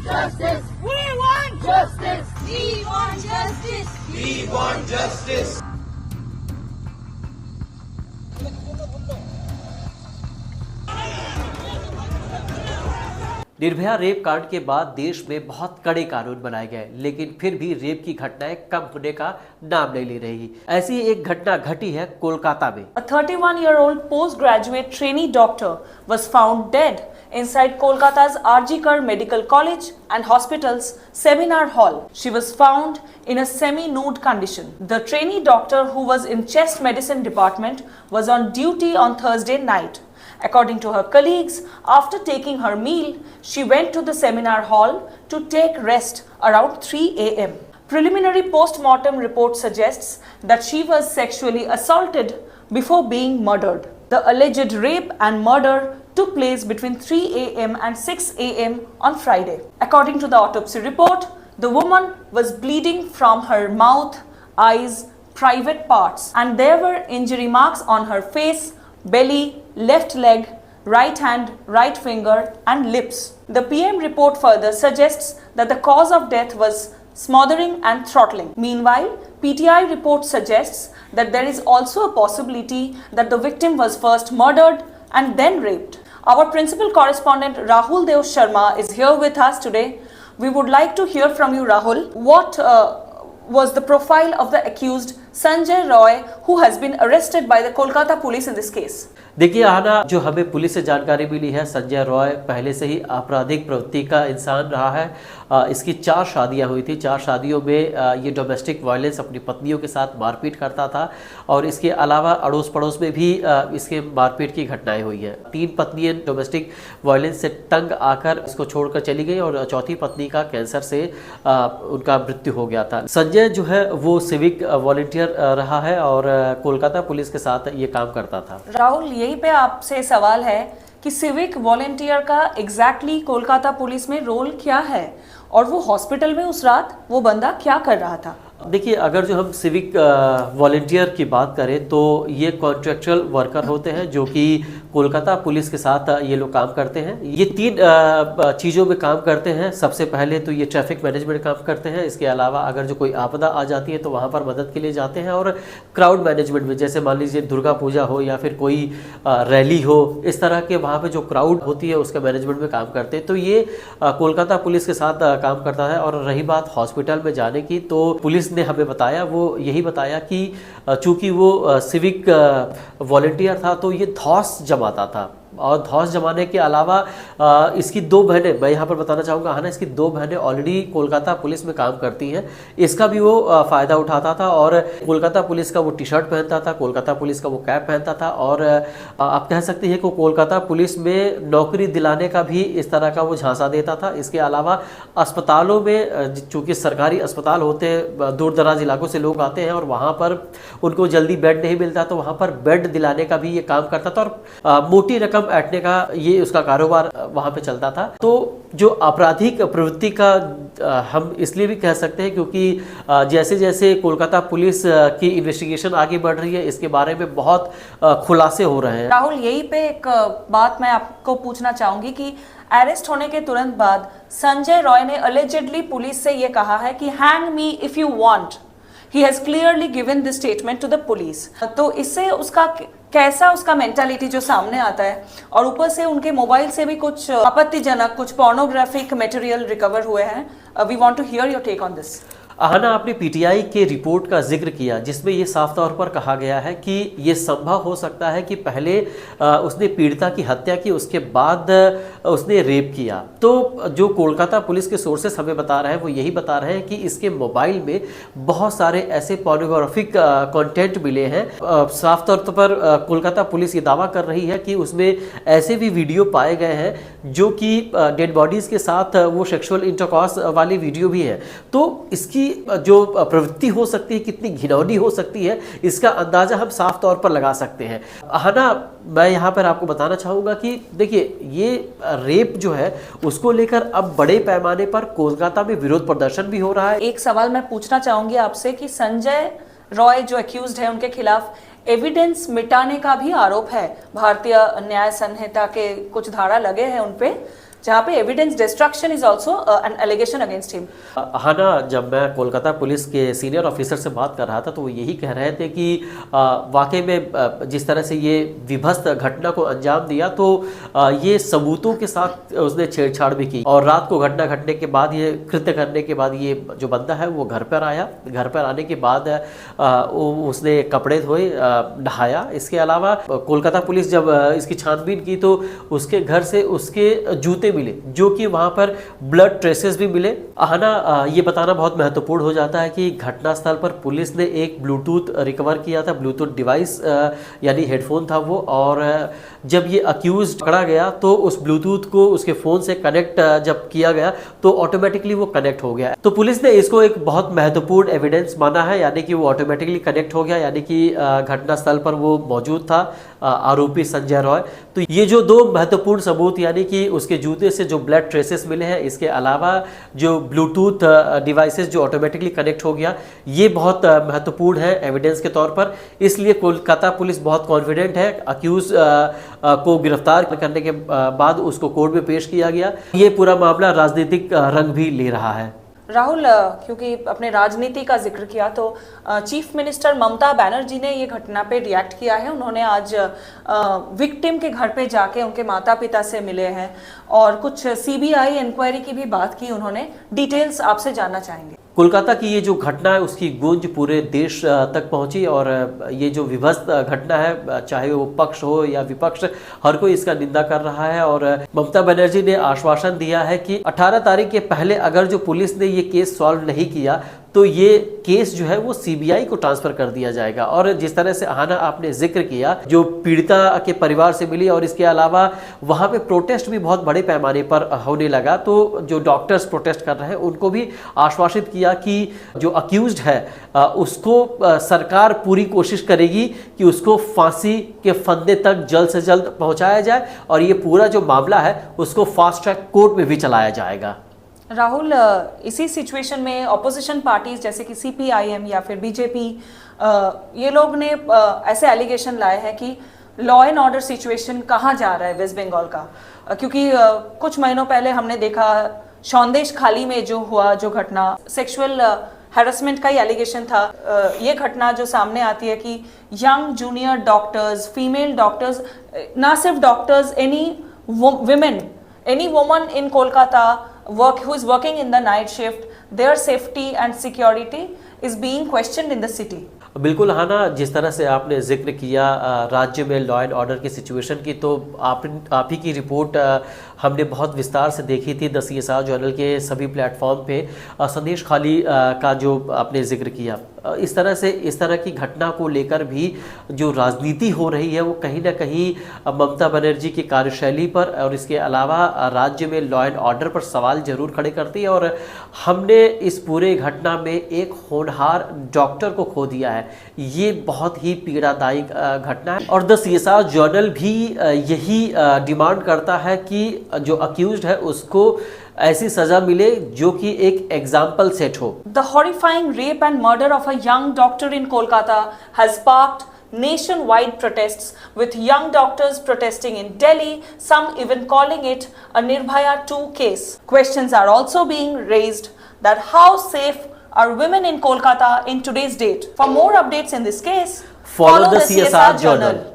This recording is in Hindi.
Justice. We want justice. We want justice. We want justice. Nirbhaya rape कांड के बाद देश में बहुत कड़े कानून बनाए गए, लेकिन फिर भी रेप की घटनाएं कम होने का नाम नहीं ले रही। ऐसी एक घटना घटी है कोलकाता में। A 31-year-old postgraduate trainee doctor was found dead inside Kolkata's RG Kar Medical College and Hospital's seminar hall. She was found in a semi-nude condition. The trainee doctor, who was in chest medicine department, was on duty on Thursday night. According to her colleagues, after taking her meal, she went to the seminar hall to take rest around 3 a.m. Preliminary post-mortem report suggests that she was sexually assaulted before being murdered. The alleged rape and murder took place between 3 a.m. and 6 a.m. on Friday. According to the autopsy report, the woman was bleeding from her mouth, eyes, private parts, and there were injury marks on her face, belly, left leg, right hand, right finger and lips. The PM report further suggests that the cause of death was smothering and throttling. Meanwhile, PTI report suggests that there is also a possibility that the victim was first murdered and then raped. Our principal correspondent Rahul Dev Sharma is here with us today. We would like to hear from you, Rahul. What was the profile of the accused Sanjay Roy, who has been arrested by the Kolkata police in this case? देखिए आना, जो हमें पुलिस से जानकारी मिली है, संजय रॉय पहले से ही आपराधिक प्रवृत्ति का इंसान रहा है। इसकी 4 शादियां हुई थी। 4 शादियों में ये डोमेस्टिक वायलेंस अपनी पत्नियों के साथ मारपीट करता था और इसके अलावा अड़ोस पड़ोस में भी इसके मारपीट की घटनाएं हुई हैं। 3 पत्नियां डोमेस्टिक वायलेंस से तंग आकर इसको छोड़कर चली गई और चौथी पत्नी का कैंसर से उनका मृत्यु हो गया था। संजय जो है वो सिविक वॉलंटियर रहा है और कोलकाता पुलिस के साथ ये काम करता था। राहुल, यहीं पे आपसे सवाल है कि सिविक वॉलंटियर का एग्जैक्टली कोलकाता पुलिस में रोल क्या है और वो हॉस्पिटल में उस रात वो बंदा क्या कर रहा था? देखिए, अगर जो हम सिविक वॉलंटियर की बात करें तो ये कॉन्ट्रेक्चुअल वर्कर होते हैं जो कि कोलकाता पुलिस के साथ ये लोग काम करते हैं। ये 3 चीज़ों में काम करते हैं। सबसे पहले तो ये ट्रैफिक मैनेजमेंट काम करते हैं। इसके अलावा अगर जो कोई आपदा आ जाती है तो वहाँ पर मदद के लिए जाते हैं और क्राउड मैनेजमेंट में, जैसे मान लीजिए दुर्गा पूजा हो या फिर कोई रैली हो, इस तरह के वहाँ पर जो क्राउड होती है उसके मैनेजमेंट में काम करते हैं। तो ये कोलकाता पुलिस के साथ काम करता है। और रही बात हॉस्पिटल में जाने की, तो पुलिस ने हमें बताया, वो यही बताया कि चूंकि वो सिविक वॉलंटियर था तो ये धौस जमाता था और धौस जमाने के अलावा इसकी 2 बहनें, मैं यहाँ पर बताना चाहूँगा है ना, इसकी 2 बहनें ऑलरेडी कोलकाता पुलिस में काम करती हैं। इसका भी वो फ़ायदा उठाता था और कोलकाता पुलिस का वो टी-शर्ट पहनता था, कोलकाता पुलिस का वो कैप पहनता था और आप कह सकते हैं कि कोलकाता पुलिस में नौकरी दिलाने का भी इस तरह का वो झांसा देता था। इसके अलावा अस्पतालों में, चूँकि सरकारी अस्पताल होते हैं, दूर दराज इलाकों से लोग आते हैं और वहाँ पर उनको जल्दी बेड नहीं मिलता, तो वहाँ पर बेड दिलाने का भी ये काम करता था और मोटी रकम ऐंठने का ये उसका कारोबार वहाँ पे चलता था। तो जो आपराधिक प्रवृत्ति का हम इसलिए भी कह सकते हैं क्योंकि जैसे जैसे कोलकाता पुलिस की इन्वेस्टिगेशन आगे बढ़ रही है, इसके बारे में बहुत खुलासे हो रहे हैं। राहुल, यही पे एक बात मैं आपको पूछना चाहूंगी कि अरेस्ट होने के तुरंत बाद संजय रॉय ने अलेजेडली पुलिस से ये कहा है कि hang me if you want. He has clearly given this statement to the police. तो इससे उसका कैसा उसका मेंटालिटी जो सामने आता है, और ऊपर से उनके मोबाइल से भी कुछ आपत्तिजनक, कुछ पोर्नोग्राफिक मटेरियल रिकवर हुए हैं। We want to hear your take on this. Aahna आपने पीटीआई के रिपोर्ट का जिक्र किया जिसमें ये साफ तौर पर कहा गया है कि ये संभव हो सकता है कि पहले उसने पीड़िता की हत्या की, उसके बाद उसने रेप किया। तो जो कोलकाता पुलिस के सोर्सेस हमें बता रहे हैं वो यही बता रहे हैं कि इसके मोबाइल में बहुत सारे ऐसे पोर्नोग्राफिक कंटेंट मिले हैं। साफ तौर पर कोलकाता पुलिस ये दावा कर रही है कि उसमें ऐसे भी वीडियो पाए गए हैं जो कि डेड बॉडीज़ के साथ वो सेक्सुअल इंटरकॉर्स वाली वीडियो भी है। तो इसकी जो प्रवृत्ति हो सकती है, कितनी घिनौनी हो सकती है, इसका अंदाजा हम साफ तौर पर लगा सकते हैं। है ना, मैं यहाँ पर आपको बताना चाहूँगा कि देखिए, ये रेप जो है उसको लेकर अब बड़े पैमाने पर कोलकाता में विरोध प्रदर्शन भी हो रहा है। एक सवाल मैं पूछना चाहूंगी आपसे कि संजय रॉय जो एक्यूज्ड है उनके खिलाफ एविडेंस मिटाने का भी आरोप है। भारतीय न्याय संहिता के कुछ धारा लगे हैं उनपे, जहाँ पे evidence destruction is also an allegation against him. हाँ ना, जब मैं कोलकाता पुलिस के सीनियर ऑफिसर से बात कर रहा था तो वो यही कह रहे थे कि वाकई में जिस तरह से ये विभत्स घटना को अंजाम दिया तो ये सबूतों के साथ उसने छेड़छाड़ भी की, और रात को घटना घटने के बाद, ये कृत्य करने के बाद, ये जो बंदा है वो घर पर आया। घर पर आने के बाद उसने कपड़े धोए, नहाया। इसके अलावा कोलकाता पुलिस जब इसकी छानबीन की तो उसके घर से उसके जूते मिले, जो कि वहां पर ब्लड ट्रेसेस भी मिले। आना ये बताना बहुत महत्वपूर्ण हो जाता है कि घटनास्थल पर पुलिस ने एक ब्लूटूथ रिकवर किया था, ब्लूटूथ डिवाइस यानी हेडफोन था वो, और जब ये अक्यूज पकड़ा गया तो उस ब्लूटूथ को उसके फोन से कनेक्ट जब किया गया तो ऑटोमेटिकली वो कनेक्ट हो गया। तो पुलिस ने इसको एक बहुत महत्वपूर्ण एविडेंस माना है, यानी कि वो ऑटोमेटिकली कनेक्ट हो गया, यानी कि घटनास्थल पर वो मौजूद था आरोपी संजय रॉय। तो ये जो दो महत्वपूर्ण सबूत, यानी कि उसके जूते से जो ब्लड ट्रेसेस मिले हैं, इसके अलावा जो ब्लूटूथ डिवाइसेस जो ऑटोमेटिकली कनेक्ट हो गया, ये बहुत महत्वपूर्ण है एविडेंस के तौर पर। इसलिए कोलकाता पुलिस बहुत कॉन्फिडेंट है। अक्यूज को गिरफ्तार करने के बाद उसको कोर्ट में पेश किया गया। ये पूरा मामला राजनीतिक रंग भी ले रहा है। राहुल, क्योंकि अपने राजनीति का जिक्र किया तो चीफ मिनिस्टर ममता बनर्जी ने ये घटना पे रिएक्ट किया है। उन्होंने आज विक्टिम के घर पे जाके उनके माता पिता से मिले हैं और कुछ सीबीआई इंक्वायरी की भी बात की उन्होंने। डिटेल्स आपसे जानना चाहेंगे। कोलकाता की ये जो घटना है उसकी गूंज पूरे देश तक पहुंची, और ये जो विभत्स घटना है, चाहे वो पक्ष हो या विपक्ष, हर कोई इसका निंदा कर रहा है। और ममता बनर्जी ने आश्वासन दिया है कि 18 तारीख के पहले अगर जो पुलिस ने ये केस सॉल्व नहीं किया तो ये केस जो है वो सीबीआई को ट्रांसफर कर दिया जाएगा। और जिस तरह से आना आपने जिक्र किया, जो पीड़िता के परिवार से मिली, और इसके अलावा वहां पे प्रोटेस्ट भी बहुत बड़े पैमाने पर होने लगा, तो जो डॉक्टर्स प्रोटेस्ट कर रहे हैं उनको भी आश्वासित किया कि जो अक्यूज्ड है उसको सरकार पूरी कोशिश करेगी कि उसको फांसी के फंदे तक जल्द से जल्द पहुंचाया जाए, और ये पूरा जो मामला है उसको फास्ट ट्रैक कोर्ट में भी चलाया जाएगा। राहुल, इसी सिचुएशन में ऑपोजिशन पार्टीज जैसे कि सीपीआईएम या फिर बीजेपी, ये लोग ने ऐसे एलिगेशन लाए हैं कि लॉ एंड ऑर्डर सिचुएशन कहाँ जा रहा है वेस्ट बंगाल का, क्योंकि कुछ महीनों पहले हमने देखा सौंदेश खाली में जो हुआ, जो घटना सेक्सुअल हैरेसमेंट का ही एलिगेशन था। ये घटना जो सामने आती है कि young junior doctors, female doctors, ना सिर्फ doctors, any woman in Kolkata who is working in the night shift, their safety and security is being questioned in the city. बिल्कुल हाँ ना, जिस तरह से आपने जिक्र किया राज्य में लॉ एंड ऑर्डर की सिचुएशन की, तो आप ही की रिपोर्ट हमने बहुत विस्तार से देखी थी द CSR जर्नल के सभी प्लेटफॉर्म पे। संदेश खाली का जो आपने जिक्र किया, इस तरह की घटना को लेकर भी जो राजनीति हो रही है वो कहीं ना कहीं ममता बनर्जी की कार्यशैली पर और इसके अलावा राज्य में लॉ एंड ऑर्डर पर सवाल जरूर खड़े करती है। और हमने इस पूरे घटना में एक होनहार डॉक्टर को खो दिया है, ये बहुत ही पीड़ादायी घटना है। और द CSR जर्नल भी यही डिमांड करता है कि जो अक्यूज्ड है उसको ऐसी सजा मिले जो कि एक एग्जाम्पल सेट हो। The horrifying rape and murder of a young doctor in Kolkata has sparked nationwide protests, with young doctors protesting in Delhi, some even calling it a Nirbhaya 2 case. Questions are also being raised that how safe are women in Kolkata in today's date? For more updates in this case, follow the CSR Journal.